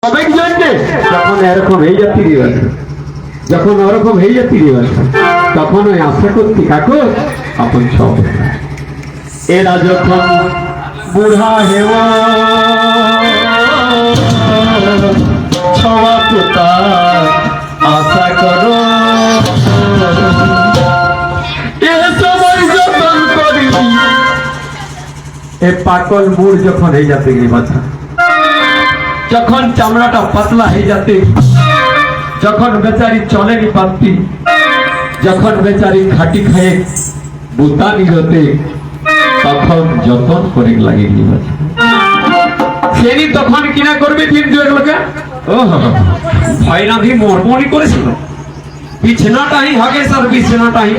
অনেক জন্যে যখন এরকম হয়ে যাত্রী আছে, যখন ওরকম হয়ে যাত্রী আছে, তখন ওই আশা করছি কাকু আপন সব এরা যখন বুড়া হেব ছওয়া পোতা আশা করো এ সময় যখন করি এ পাকল মুড় যখন হয়ে যাতে বাচ্চা, যখন চামড়াটা পাতলা হয়ে যাতে, যখন বেচারি চলেনি পাত্তি, যখন বেচারি খাটি খায়ে বুতা নিরতে, তখন যতন করে লাগিয়ে বাচ্চা সেনি তখন কিনা করবে দিন দুয়েক লোকে ভয় রাধি মরমনি করেছিল বিছনাটাই হাগে স্যার বিছনাটাই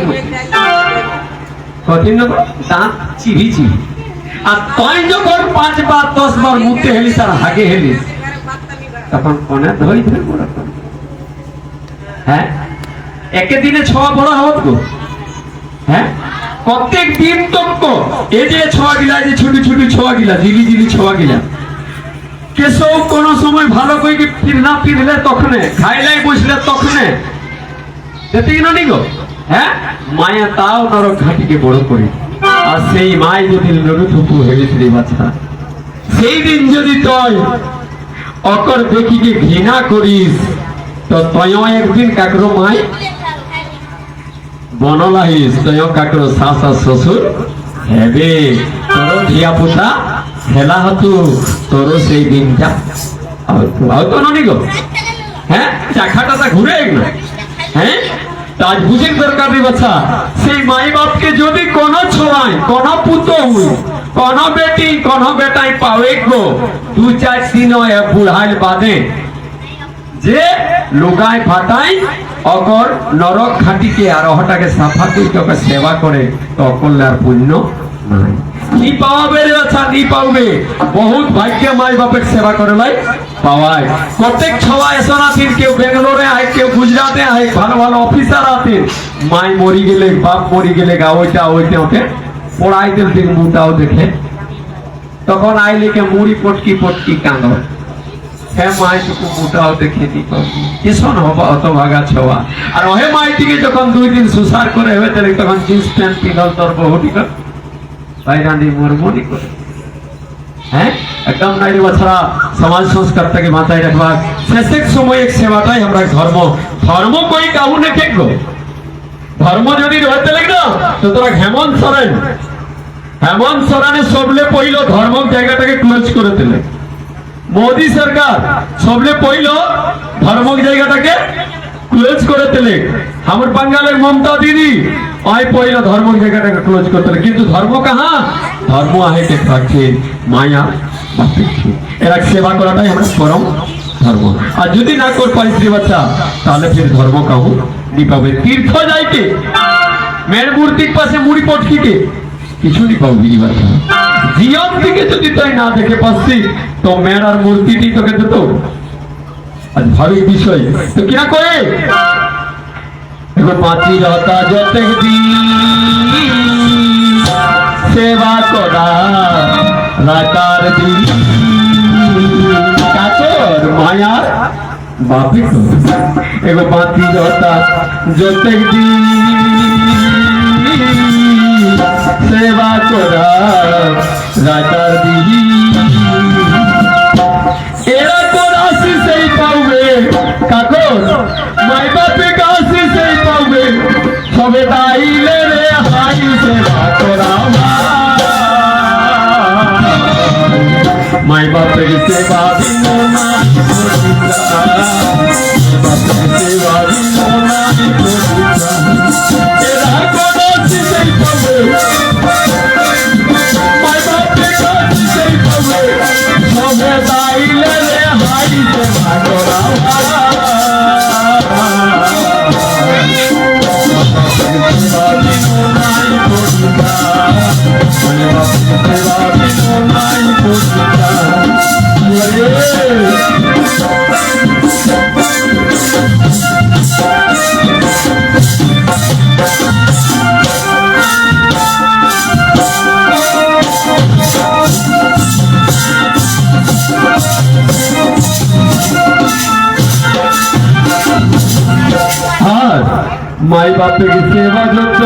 কঠিন দাঁত চিরি চিরি আর তুই যখন 5 বার 10 বার মুখে হেলি তার হাগে হেলি তখন কোনে ধই ধরে বড় হ্যাঁ একে দিনে ছোয়া বড় হত গো হ্যাঁ প্রত্যেক দিন তক এই যে ছোয়া গিলা যে ছোট ছোট ছোয়া গিলা জিলি জিলি ছোয়া গিলা কেসও কোন সময় ভালো কই কি ফির না ফিরলে তখনে খাইলাই বসলে তখনে যেতে না নিগো হ্যাঁ মায়া তাও নরক ঘাটিকে বড় করে আর সেই মাই যদি নরুথুপু হেবেছিল বাচ্চা সেই দিন যদি তুই অকর দেখিকে ঘৃণা করিস তো তুইও একদিন কাকরো মাই বনলাহিস তুইও কাকরো শাশ আর শ্বশুর হেবে তোর ধিয়া পুতা খেলা হতো তোর সেই দিনটা তো ননি গো হ্যাঁ চাখাটা ঘুরে না হ্যাঁ আজ বুঝে দরকার নেই বাচ্চা সেই মাই বাপকে যদি কোন ছোঁয়ায় কোন পুতো হুই কোন বেটি কোন বেটাই পাবে গো 2-4 দিন বুড়াইল বাদে যে লুগাই ফাটাই অকর নরক খাটিকে আর ওটাকে সাফা করে তোকে সেবা করে তো অকল আর পুণ্য নাই নি পাওয়াবে রে আচ্ছা নি পাওবে বহুত ভাগ্য মাই বাপের সেবা করে লাই পাওয়ায় প্রত্যেক ছওয়া এসনাথিন কেউ বেঙ্গালোরে আয় কেউ গুজরাটে আয় ভালো ভালো অফিসার আছেন মাই মরি গেলে বাপ মরি গেলে গা ওইটা ওইটা ওকে পড়াই দিল দিন মুটাও দেখে তখন আইলে কে মুড়ি পটকি পটকি কাঁদ হ্যাঁ মাই টুকু মুটাও দেখে নি কিসন হবা অত ভাগা ছওয়া আর ওহে মাইটিকে যখন 2 দিন সুসার করে হবে তাহলে তখন জিন্স প্যান্ট পিনল তোর বহুটি কর বাইরানি মরমনি করে হ্যাঁ একদম নাইরে বাছরা সমাজ সংস্কারটাকে মাথায় রাখবা শেষের সময় এক সেবাটাই আমরা ধর্ম ধর্ম কই কাউ না কেগো ধর্ম যদি রইতে লাগ না তো তোরা হেমন্ত সরেনে সবলে পইল ধর্ম জায়গাটাকে ক্লোজ করে দিলে মোদি সরকার সবলে পইল ধর্ম জায়গাটাকে ক্লোজ করে দিলে আমার বাঙালের মমতা দিদি আই পয়লা ধর্ম জায়গাটাকে ক্লোজ করতে কিন্তু ধর্ম কাহা ধর্ম আহে কে থাকে মায়া বাপেক্ষে এরা সেবা করাটাই আমরা পরম ধর্ম আর যদি না কর পারিস রে বাচ্চা তাহলে ফির ধর্ম কাহু নি পাবে তীর্থ যাইকে মের মূর্তির পাশে মুড়ি পটকিকে কিছু নি পাবি বাচ্চা জীবন থেকে যদি তাই না দেখে পাচ্ছি তো মের আর মূর্তিটি তোকে দিত আজ ভাবি বিষয় তো কিনা করে পাঁচি রতা যতে সেবা করা রাকার দিন কাতর মায়ার বাপি এগো পাঁচি রতা যতে সেবা করা রাকার দিন এরা কোন আসি সেই পাবে কাকর মাই বাপে কাশি সেই পাবে সবে তাইলে রে হাই সেবা করা মাই বাপের সেবা দিন না সেবা দিন না এরা কোন আসি সেই পাবে মাই বাপে কাশি সেই পাবে সবে তাইলে রে হাই সেবা করা Yeah. মাই বাপের সেবা যত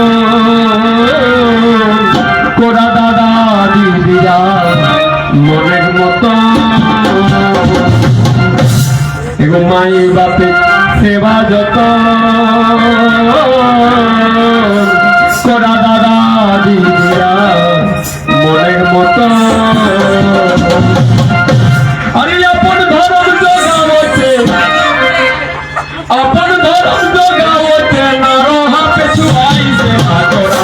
কোরা দাদা দিদিরা মনের মতো এগো মাই বাপের সেবা যত কোরা দাদা দিদিরা মনের মতো আরে আপন ধরম জগাওতে আপন ধরম জগাওতে নারো হাতে ছুয়াইছে আতরা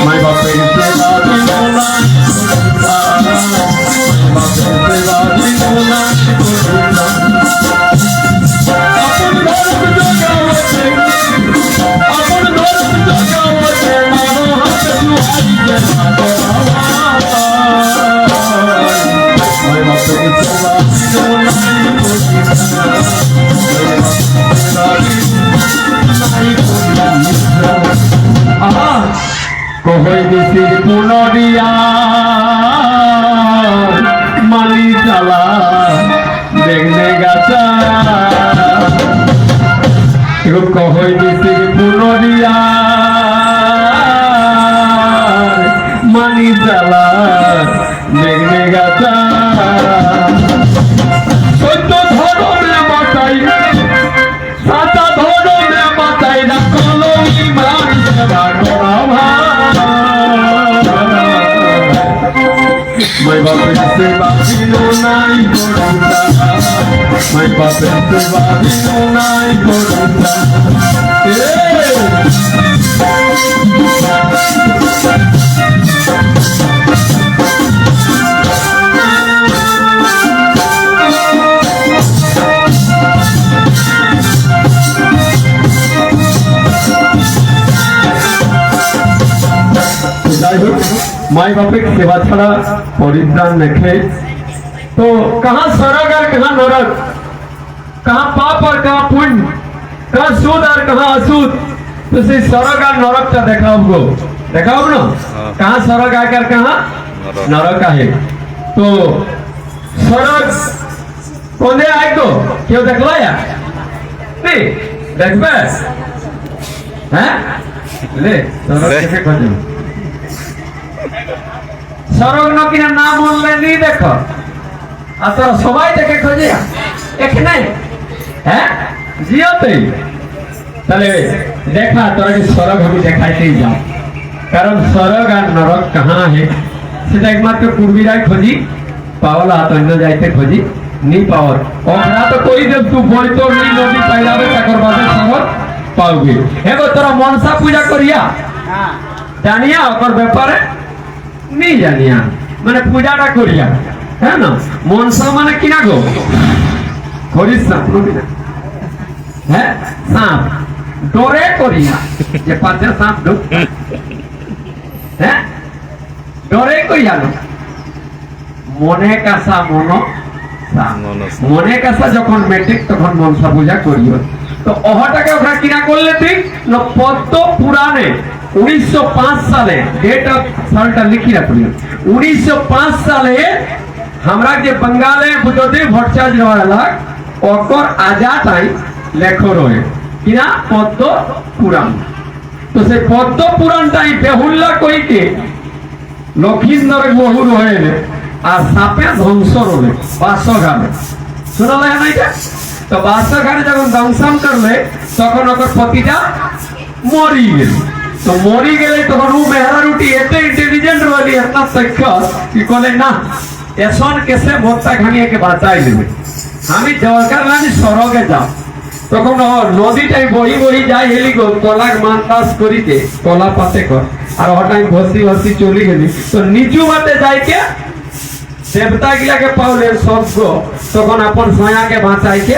মাই বাপের সেবা দিল না মাই বাপের সেবা দিল না আপন ধরম জগাওতে আপন ধরম জগাওতে নারো হাতে ছুয়াইছে আতরা মাই বাপের সেবা দিল না কহই দিছির পুনরিয়া মালি চালা দেখনে গাছা কহই দিছির পুনরিয়া মালি চালা দেখনে গাছা সত্য ধরনে মাতাই সাতা ধরনে মাতাই রাখল ইমান সেবা করা মাই বাপের সেবা দিল নাই করুণা মাই বাপের সেবা দিল নাই করুণা माई बापे की सेवा छड़ा परित्राण देखे तो कहाँ स्वर्ग और कहाँ नरक, कहाँ पाप और कहाँ पुण्य, कहाँ शुद्ध और कहाँ अशुद्ध, तो से स्वर्ग और नरक का देखा हमको ना कहाँ स्वर्ग आकर कहाँ नरक है। तो स्वर्ग कौन आए तो क्यों देख लो यार नहीं देख बस हैं ले स्वर्ग कैसे खोजो স্বর্গ কিনা না বললে নি দেখো আর তোরা সবাই দেখে খোঁজে এখানে হ্যাঁ জিওতেই তাহলে দেখা তোরা কি স্বর্গ আমি দেখাইতেই যাও কারণ স্বর্গ আর নরক কাহা হে সেটা একমাত্র পূর্বীরাই খোঁজি পাওলা হাত অন্য যাইতে খোঁজি নি পাওয়ার ওরা তো কই দেব তু বই তো নি নদী পাইলাবে তাকর বাদে স্বর্গ পাওগে এগো তোরা মনসা পূজা করিয়া জানিয়া ওর ব্যাপারে नहीं जानिया माने पूजाटा करिया है ना मनसा माने किना गो खरिस सांप है सांप डरे करिया जे पाछे सांप ढुक है डरे करिया मने कासा मनो मने कासा যখন মেটিক তখন মনসা পূজা করিও তো ওহটাকে ওরা কিনা করলে ঠিক না পদ্ম পুরাণে 1905 সালে डेट ऑफ सालটা লিখি রাখুন 1905 সালে हमरा যে बंगाले बुद्धदेव भट्टाचार्य वाला ओकर आजाटाई लेखो रहे किना पद्म पुराण तो से पद्म पुराणटाई बेहुल्ला कइके लखींदर बहु रहे আর সাপে ধ্বংস রলে বাসঘাটে শোনালে না এটা তো বাসঘাটে যখন দংশন করলে তখন ওর পতিটা মরি গেল तो मरी गए तो मेहरा रूटी एते इंटेलिजेंट वाली इतना सख्या कि कहले ना एसन कैसे भोक्ता खानिए के बाँचाई देबे हमें दरकार नानी स्वर्गे जाओ तখন নদীটাই বহি বহি যায় হেলি গো কলাক মানতাস করিতে কলা পাতে কর আর হঠাৎ ভসি ভসি চলি গেলি তো নিচু বাতে যাইকে দেবতা গিলাকে পাওলে স্বর্গ তখন আপন ছায়াকে বাঁচাইকে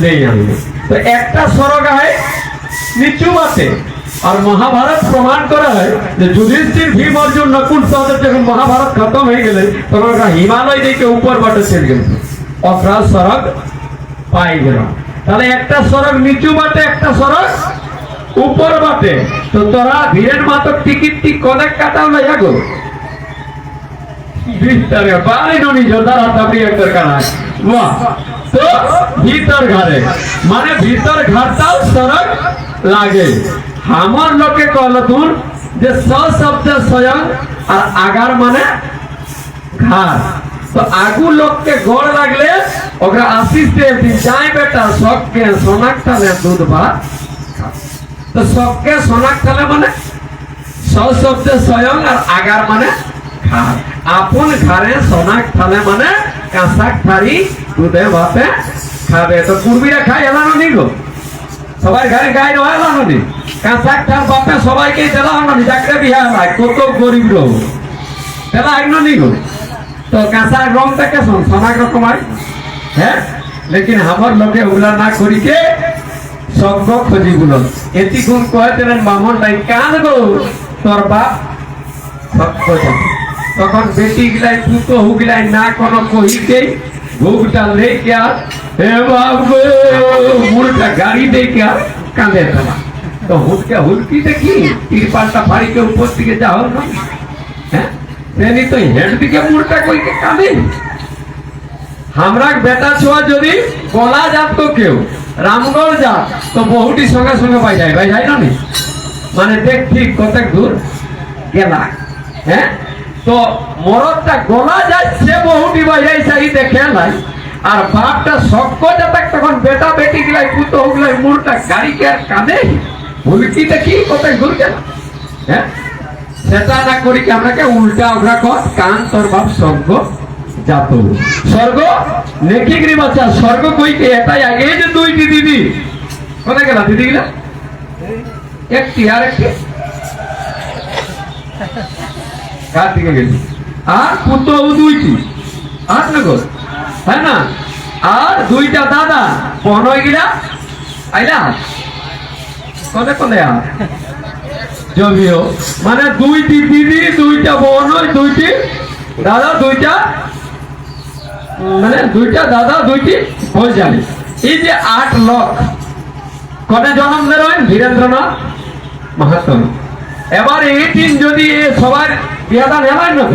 লই আনবে তো একটা স্বর্গ হয় নিচু বাতে और महाभारत प्रमाण करा है যে যুধিষ্ঠির ভীম অর্জুন নকুল সহদেব যখন महाभारत खत्म हो गए তখন ওরা হিমালয় দিকে উপর বাটে চলে গেল অফরা স্বর্গ পাই গেল তাহলে একটা স্বর্গ নিচু বাটে একটা স্বর্গ উপর বাটে তো তোরা ধীরের মাতক টিকিট টি কোনে কাটাও না যাগো ভিতরে বাড়ি ননি জোরদার হাতাবি একটার কানায় বাহ তো ভিতর ঘরে মানে ভিতর ঘরটাও সড়ক লাগে আমার লোকে কলতুন যে স শব্দ স্বয়ং আর আগার মানে ঘাট তো আগু লোককে গড় লাগলে ওকে আশিস দেব দিন যাই বেটা সবকে সোনাক তালে দুধ ভাত তো সবকে সোনাক তালে মানে স শব্দ স্বয়ং আর আগার মানে ঘাট আপন ঘরে সোনাক তালে মানে কাঁসাক থারি দুধে ভাতে খাবে তো কুর্বিরা খায় এলানো নি গো সবাই ঘরে গায়ে রয় এলানো নি কাঁসাক তার বাপে সবাইকে দেলানো নি চাকরে বিহা হয় কত গরিব লোক দেলা আইনো নি গো তো কাঁচা রংটা কেমন সোনাক রকম হয় হ্যাঁ লেকিন আমার লোকে উলা না করি কে সঙ্গ খোঁজি গুলো এটি গুণ কয়েছিলেন মামন নাই কান গো তোর বাপ তখন বেটি গিলাই পুতো হুগলাই না কোনো কহিকে ভোগটা লেকে আর হে বাবু মুড়টা গাড়ি দেখে আর কাঁদে ফেলা তো হুলকি দেখি তিরপালটা বাড়িকে উপর দিকে যাও না হ্যাঁ তেনি তো হেড দিকে মুড়টা কইকে কাঁদে আমরা বেটা ছোয়া যদি বলা যাত তো কেউ রামগড় যা তো বহুটি সঙ্গে সঙ্গে পাই যায় ভাই যাই না নি মানে দেখ ঠিক কতক দূর গেলা হ্যাঁ তো মরদটা গলা যাচ্ছে বহুটি বাজাই সাই দেখে নাই আর বাপটা শক্ক যাতাক তখন বেটা বেটি গিলাই পুতো গিলাই মুড়টা গাড়িকে আর কাঁদে হুলকি দেখি কতক দূর গেল হ্যাঁ সেটা না করি কি আমরা উল্টা ওগরা কর কান তোর বাপ স্বর্গ যাত স্বর্গ নেকি গরি বাচ্চা স্বর্গ কইকে এটাই আগে যে দুইটি দিদি কোথায় গেল দিদি গিলা একটি আর একটি কার দিকে গেছি আর পুতো দুইটি আর না গো হ্যাঁ না আর দুইটা দাদা পনয় গিলা আইলা কোনে কোনে আর জমিও মানে দুইটি দিদি দুইটা বোন দুইটি দাদা দুইটা মানে দুইটা দাদা দুইটি বোন জানি এই যে 8 লোক কনে জন্ম দিলেন ধীরেন্দ্রনাথ মাহাতো এবার এই দিন যদি সবার বিয়াদান হেলায় না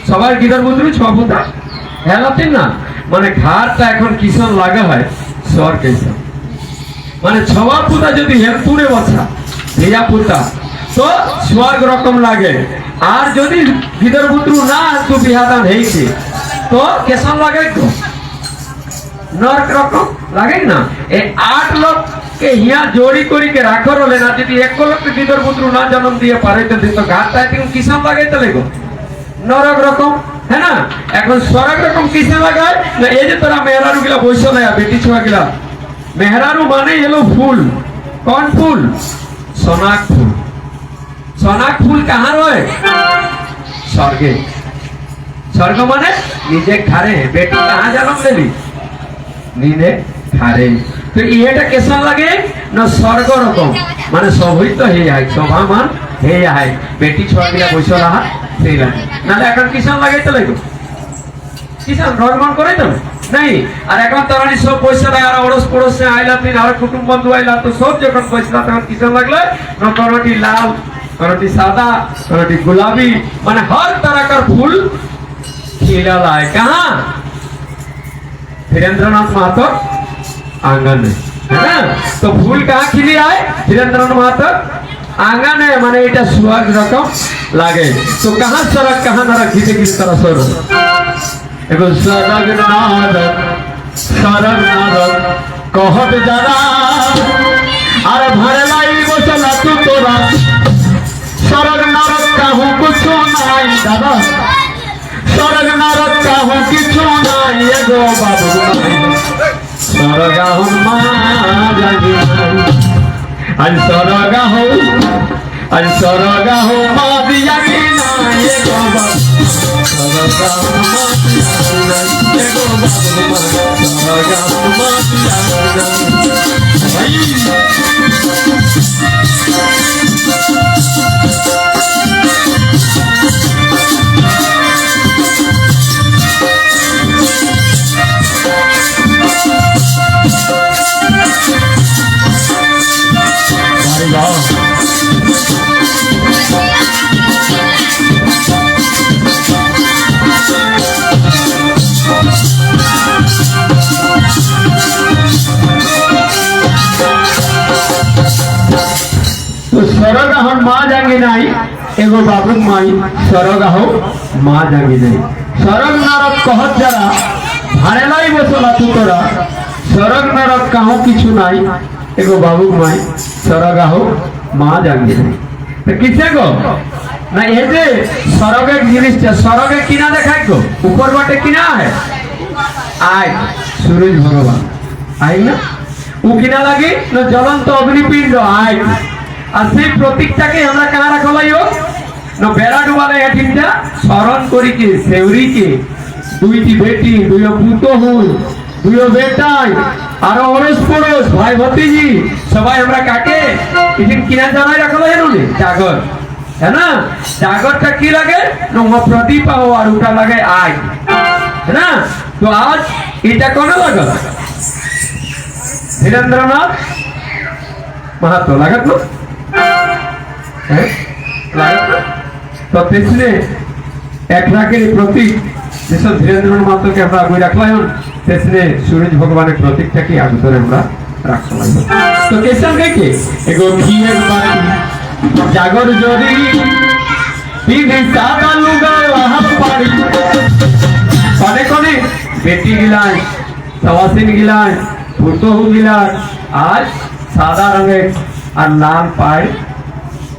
সবার গিদার বুঝলি ছপুতা হেলাতেন না মানে ঘাটটা এখন কিষণ লাগা হয় সর কিষণ মানে ছবার পুতা যদি হেলপুরে বসা ভিয়া পুতা তো স্বর্গ রকম লাগে আর যদি গিদার বুদ্রু না তো বিহাদান হয়েছে তো কেসন লাগে তো নরক রকম লাগে না এই 8 লোক কে হিয়া जोड़ी करी के राखो रले ना यदि एक लोक के गीदर पुत्रु ना जन्म दिए पारे तो घाटटा এখন কিষণ লাগে তাহলে গো নরক রকম है ना এখন স্বর্গ রকম কিষণ লাগায় না এই যে তোরা মেহরারু গিলা বইছো না বেটি ছোয়া গিলা মেহরারু মানে হলো ফুল কোন ফুল সোনাক ফুল कहां রয় স্বর্গে স্বর্গ মানে নিজে ঘরে বেটি कहां जन्म देली নিজে ঘরে তো এটা কেসন লাগে না স্বর্গ রকম মানে সবই তো হে আই সভা মান হে আই বেটি ছোয়া গিলা বইছো রাহা সেই লাগে নালে এখন কিষণ লাগে তো লাগো কিষণ রগমন করে তো নাই আর এখন তরানি সব পয়সা দেয় আর ওড়স পড়োসে আইলা তিন আর কুটুম বন্ধু আইলা তো সব যখন পয়সা তখন কিষণ লাগলো না করটি লাল করটি সাদা করটি गुलाबी মানে हर तरह का फूल खिला लाए कहां धीरेंद्रनाथ महतो आंगन है ना तो फूल कहाँ खिली आए धीरेंद्रनाथ महतो आंगन है माने এটা স্বর্গ রকম লাগে তো कहां স্বর্গ कहां नरक घिसे किस तरह स्वर्ग एगो स्वर्ग नरक कहत जरा अरे भरलाई बसला तू तोरा स्वर्ग नरक कहूं कुछ नहीं दादा स्वर्ग नरक कहूं कुछ नहीं एगो बाबू स्वर्ग हनुमा जागी आज स्वर्ग हो मा दिया कि ना एगो बाबू स्वर्ग हनुमा एगो बाबू स्वर्ग हनुमा भाई एगो बाबू माई स्वर्ग आहो माँ जागी नहीं स्वर्ग नरक कहत जरा भाड़ेलाई बसला तू तोरा स्वर्ग नरक कहो किछु नाई एगो बाबू माई स्वर्ग आहो माँ जागी नहीं तो किसे को ना ये जे स्वर्ग एक जिनिस स्वर्ग किना देखाय को ऊपर बाटे किना है आय सूरज भगवान आय ना उ किना लगी ना ज्वलंत अग्निपिंड आय আর সেই প্রতীকটাকে আমরা কারা রাখলাইও না বেড়া ডুবালে এটিনটা স্মরণ করি কি সেউরিকে দুইটি বেটি দুই পুত হুল দুই বেটাই আর অরস পড়োস ভাই ভতিজি সবাই আমরা কাকে এদিন কিনা জানাই রাখলো জানো নি জাগর है ना जागरটা কি লাগে না প্রদীপ আর ওটা লাগে আই है ना তো আজ এটা কোন লাগা ধীরেন্দ্রনাথ মাহাতো লাগত না तो पिछले एक राके प्रतीक जैसे धीरेन्द्र मात्र के हमरा कोई रखला हन पिछले सूरज भगवान के प्रतीक था कि आगु तोरे हमरा रखला तो कैसे के एगो खिए बाटी जागर जोरी पीने सादा लुगा वहां पाड़ी कोने कोने बेटी गिलाय सवासिन गिलाय पुतो गिलाय आज सादा रंगे और लाल पाए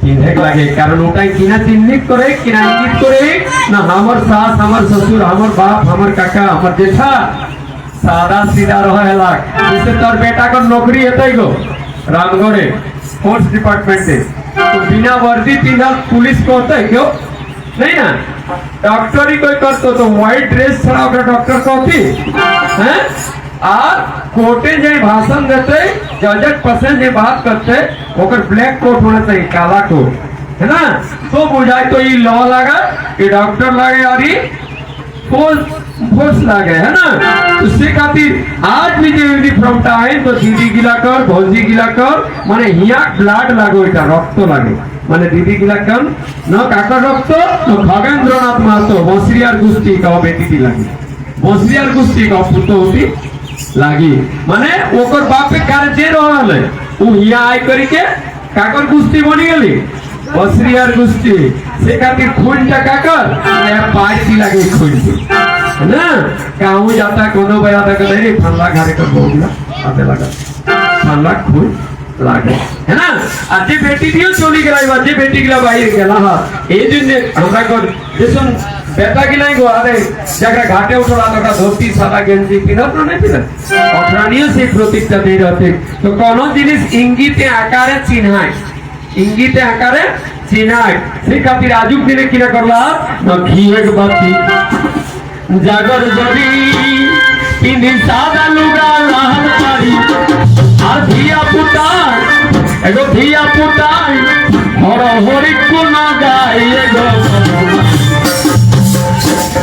किने लागे कारण ওটাই কিনা চিহ্নিত করে কিনা ইঙ্গিত করে না আমার শাশ আমার শ্বশুর আমার বাপ আমার কাকা আমার জেঠা সাদা সিধা रहेला जैसे तोर बेटा को नौकरी हेतै गो रामगढ़े फोर्स डिपार्टमेंट से तो बिना वर्दी पिंधल पुलिस को होता है क्यों नहीं ना डॉक्टरी कोई करतो तो व्हाइट ड्रेस छड़ा ओकरा डॉक्टर कहती हैं और कोर्टे जे भाषण देते जजक पसंद जे बात करते ओकर ब्लैक कोट होना चाहिए काला कोट है ना तो बुझाए तो ये लॉ लगा ये डॉक्टर लगे और ये फोर्स लगे है ना उससे खातिर आज भी जो यूनिफॉर्म टाइम तो दीदी गिला कर भौजी गिला कर माने हिया ब्लड लागो এটা রক্ত লাগে মানে दीदी गिला कर न काकर रक्त न खगेंद्रनाथ महतो बसरियार गुस्ती का बेटी दी लगी बसरियार गुस्ती का पुतो होती लागी माने ओकर बाप के कारण जे रहल है उ हिया आइ करी के काकर गुस्ती बनी गेली बसरियार गुस्ती से खातिर खूनटा काकर या पार्टी लागे खून ना गाँव जाता कोनो बजाता के नहीं फल्ला घरे कर बोला आते लगा फल्ला खून लागे है ना आज बेटी दियो चली गेलाई बा जे बेटी गिला बाहर गेला हा ए दिन हमरा को जेसन बेटा गिलाई गो अरे जगह घाटे उठला तो का धोती सादा गंजी पिनत नहीं पिनत अठरानियो से प्रतीकता दे रहते तो कोनो जिनिस इंगिते आकारे चिन्हाय इंगिते आकारे चिन्हाय से खातिर आजुक दिने किना करला न घिएक बाती जागर जरी पिंदी सादा लुगा लाल पाड़ी আর ধিয়া পুতাই এগো ধিয়া পুতাই হর হরি কোন গাই এগো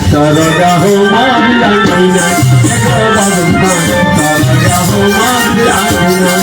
সরগা হো মারি আইনা এগো বাবু সরগা হো মারি আইনা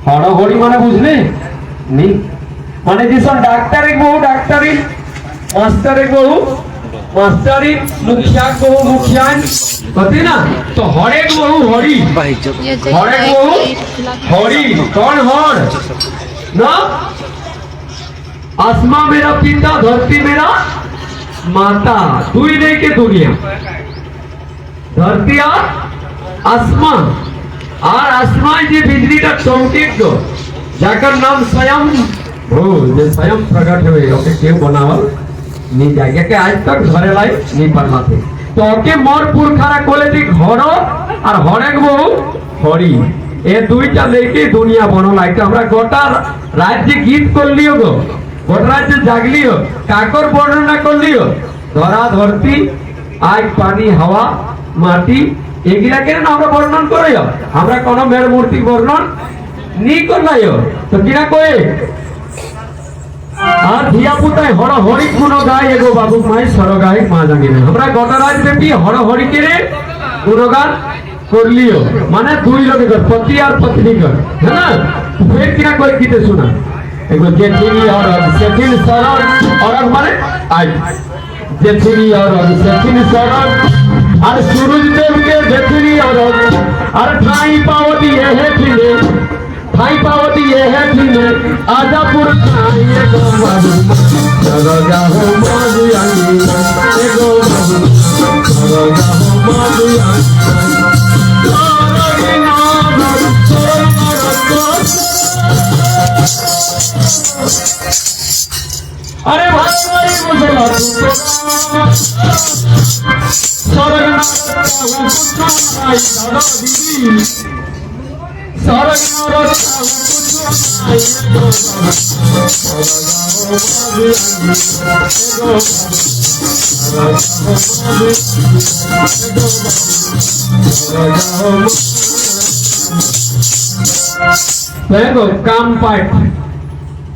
हड़घड़ी माने बुझले नहीं माने जिसन डॉक्टर एक बहु डॉक्टरी मास्टर एक बहु मास्टरी मुखिया को मुखियान कहते ना तो हरेक बहु हरी हरेक बहु हरी कौन हर ना आसमां मेरा पिता धरती मेरा माता दुई नहीं के दुनिया धरती और आसमान और आसमान जे बिजली का चौकिक दो जाकर नाम स्वयं हो जे स्वयं प्रकट हुए ओके क्यों बनावल नहीं जाके के आज तक घरे लाई नहीं पढ़ा थे तो ओके मोर पुरखारा कोले थी घरो और हरेक बहु हरी ए दुईटा लेके दुनिया बनल आइते हमरा गोटा राज्य गीत कर लियो गो गोटा राज्य जागलियो काकर वर्णना कर लियो धरा धरती আগ পানি হাওয়া মাটি এগুলাকে না আমরা বর্ণন করি আমরা কোন মেয়ের মূর্তি বর্ণন নি করলাই তো কিনা কয়ে আর ধিয়া পুতায় হর হরি গুণ গায় এগো বাবু মাই সর গায় মা জানি না আমরা গোটা রাত ব্যাপী হর হরি কে গুণগান করলিও মানে দুই লোকে পতি আর পত্নী কর হ্যাঁ ফের কিনা কই গীতে শোনা এগো জেঠিনী আর সেঠিন সরণ অরগ মানে আই জেঠিনী আর সেঠিন সরণ আর সূরজ দেবকে জেঠিনী আর ঠাই পাওতি এহে ঠিলে ঠাই পাওতি এহে ঠিলে আজাপুর ঠাই এগো বাবু চলো যাও মাঝি আনি এগো বাবু চলো যাও মাঝি আনি अरे भाई मुझे देखो काम पाठ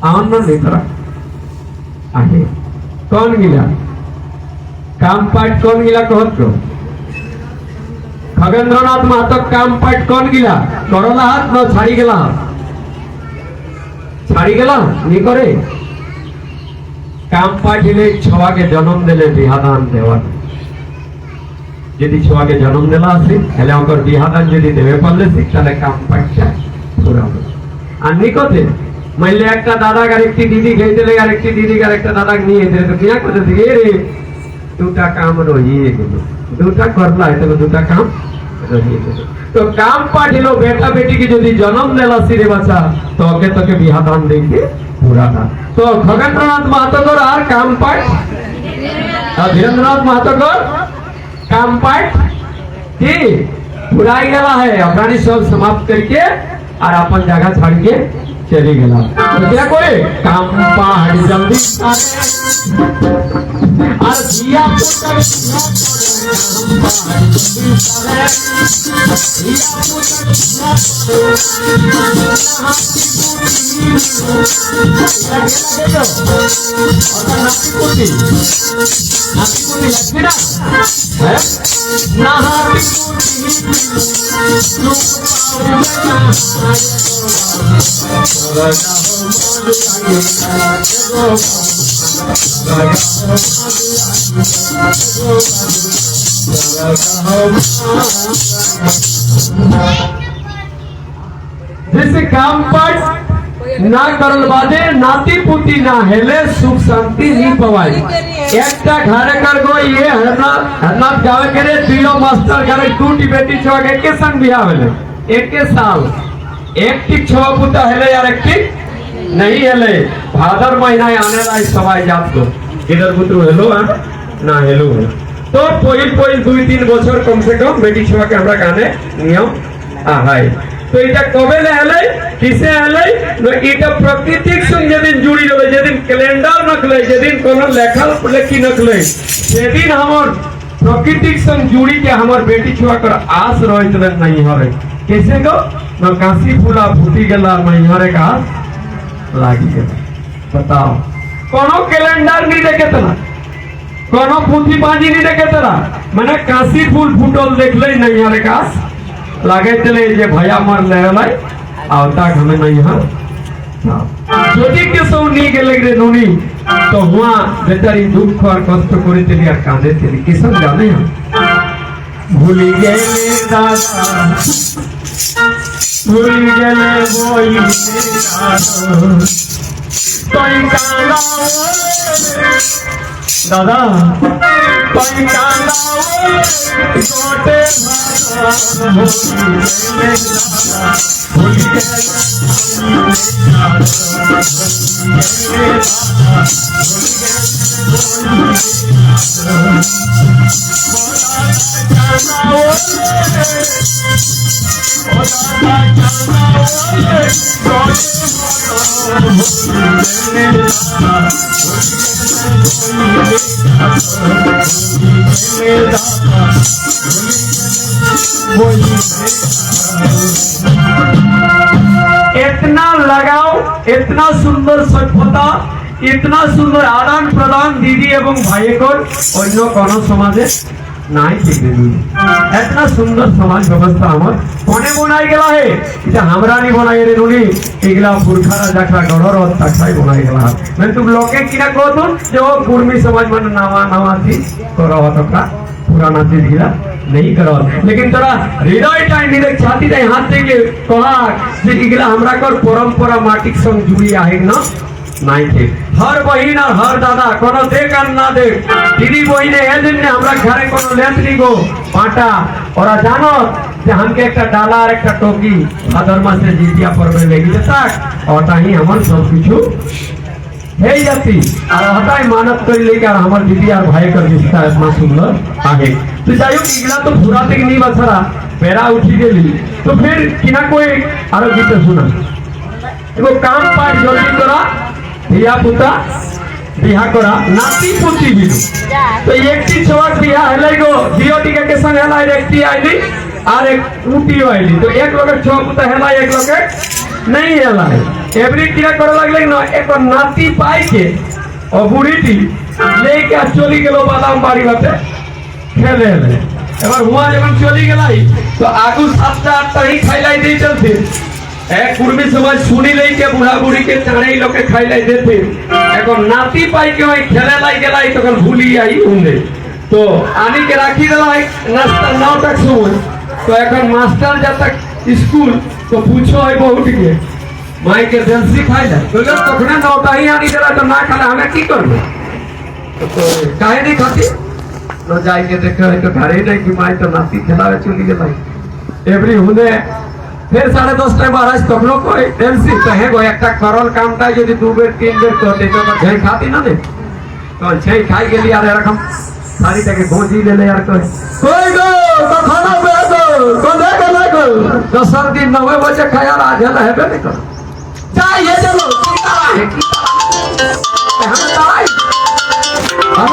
आनंद लेकर आहे कौन गिला काम पाठ कौन गिला कहत खगेंद्रनाथ महतो काम पाठ कौन गिला करला हाथ न छाड़ी गेला नी करे काम पाठ ले छवा के जन्म देले बिहादान देवा यदि छवा के जन्म देला आसी हेले ओकर बिहादान यदि देवे पारले ताहले काम पाठ पूरा हो আর নিকটে মাইলে একটা দাদা আর একটি দিদি খেতে লাগে আর একটি দিদি আর একটা দাদা নিয়ে যেতে তো কিয়া করতে দিকে রে দুটা কাম রহিয়ে গেল দুটা করলা এটা দুটা কাম রহিয়ে গেল তো কাম পাঠিলো বেটা বেটি के যদি জন্ম দেলা সিরে বাচ্চা তো ওকে তোকে বিবাহ দান দেকে পুরাটা তো খগেন্দ্রনাথ মাহাতোর আর কাম পাঠ আর ধীরেন্দ্রনাথ মাহাতোর काम पाठ की बुराई गला है अपराधी सब समाप्त करके और अपन जगह छाड़ के चली गला तो क्या करे काम पाठ जल्दी और दिया पुत्र जैसे काम पाठ ना करल बादे नाती पुती ना हेले सुख शांति नहीं पवाई एकटा घरे कर गो ये हरनाथ गावे करे दिलो मास्टर घरे टूटी बेटी छवा के संग बियाह भेले एक साल एक टिक छवा पुता हेले यार एक टिक नहीं हेले भादर महीना आने लाई सवाई जात को इधर पुत्र हेलो ना हेलो तो पहिल 2-3 বছর कम से कम बेटी छवा के हमरा गाने नियम आहाय तो এটা কবে হেলে কিসে হেলে এটা প্রাকৃতিক সঙ্গে যেদিন জুড়ি রবে যেদিন ক্যালেন্ডার নখলে যেদিন কোন লেখা লেখি নখলে সেদিন আমার প্রাকৃতিক সঙ্গে জুড়ি के हमर बेटी छुआ कर आस रहितले नहीं हरे कैसे गो न काशी फूला फूटी गेला नहीं हरे का लागी गेला बताओ कोनो कैलेंडर नहीं देखे तना कोनो पुथी बाजी नहीं देखे तना माने काशी फूल फूटल देखले नहीं हरे का लागे चले जे भैया मर लेलाई आवता हमें नहीं है যদি কেউ নি গেলে রে নুনি তো হুয়া বেচারি দুঃখ আর কষ্ট করে চলি আর কাঁদে চলি কিসব জানে ভুলি গেলে দাদা ভুলি গেলে বই তুই কাঁদাও দাদা তুই কাঁদাও গোটে ভুলি গেলে इतना लगाओ, इतना सुंदर सभ्यता, इतना सुंदर आदान प्रदान दीदी एवं भाई को अन्य कोनो समाजे নাই ঠিক इतना सुंदर समाज व्यवस्था हमार कोने बनाई गेला है এটা हमरा नहीं बनाई रे नुनी एगला पुरखारा जाखरा गड़र और ताखाई बनाई गेला मैं तुम लोके किना कहतो जो कुर्मी समाज मन नावा नावा थी करो तका पुराना चीज गिला नहीं करो लेकिन तोरा हृदय टाइम निरे छाती दे हाथ থেকে कहा যে এগলা हमरा कर परंपरा माटिक संग जुड़ी आहे ना নাই ঠিক हर बहिन और हर दादा कोनो देख और ना देख दीदी बहिने एजन्ने हमरा घरे कोनो लेतनी गो पाटा ओरा जानो যে हमके একটা ডালা আর একটা টকি ভাদর মাসে জিতিয়া পড়বে লেগে থাক ওটাই আমার সব কিছু হেই जाती আর হটাই মানত করি লেগে আর আমার দিদি আর ভাই का रिश्ता इतना सुंदर आगे तो जायो इगला तो पूरा तक नहीं बसरा पेरा उठी गेली तो फिर किना कोई आरो गीत सुना एगो काम पाए जल्दी करा धिया पुता बिहा करा नाती पुती बिनु तो एकटी छोक बिहा हलै गो दियोटी के संग हलै एकटी आइली और एक उटी आइली तो एक लोग छोक पुता हलै एक लोग नहीं हलै एवरी किरा करे लागले न एक नाती पाई के और बुढ़ीटी लेके चली गेलो बादाम बाड़ी बाटे खेले ले এবার हुआ जब चली गेलाई तो आगु 7-8 ही खाइलाई दे चलते এক কুর্মী সমাজ শুনি লই के বুড়া বুড়ি के চাড়াই লোকে খাইলাই দিতে এখন নাতি পাই के ওই খেলে লাই গেলাই তখন ভুলি আই উন্ডে তো আনি के রাখি দেলাই নাস্তা 9 तक সময় তো এখন মাস্টার যা तक স্কুল তো पूछो है बहुत के माई के जलसी खाइला बोले তখন 9টা ही आनी देला तो ना खाला हमें की करबो तो काहे नहीं खाती न जाई के देखे तो घरे नहीं कि माई तो नाती खेलावे चली गेलाई एवरी हुने फिर 10:30 महाराज तक लोग कोई टेंसी तो है गो একটা করল কামটা যদি 2 বের 3 বের করতে তো সেই খাতি না দে তো সেই খাই গেলি আর এরকম সারিটাকে ভোজি লেলে আর কই গো তো খানা বে তো কোনে কোনে গো 10 दिन 9 बजे खाया आज है हेबे नहीं कर जाइए चलो हम ताई हम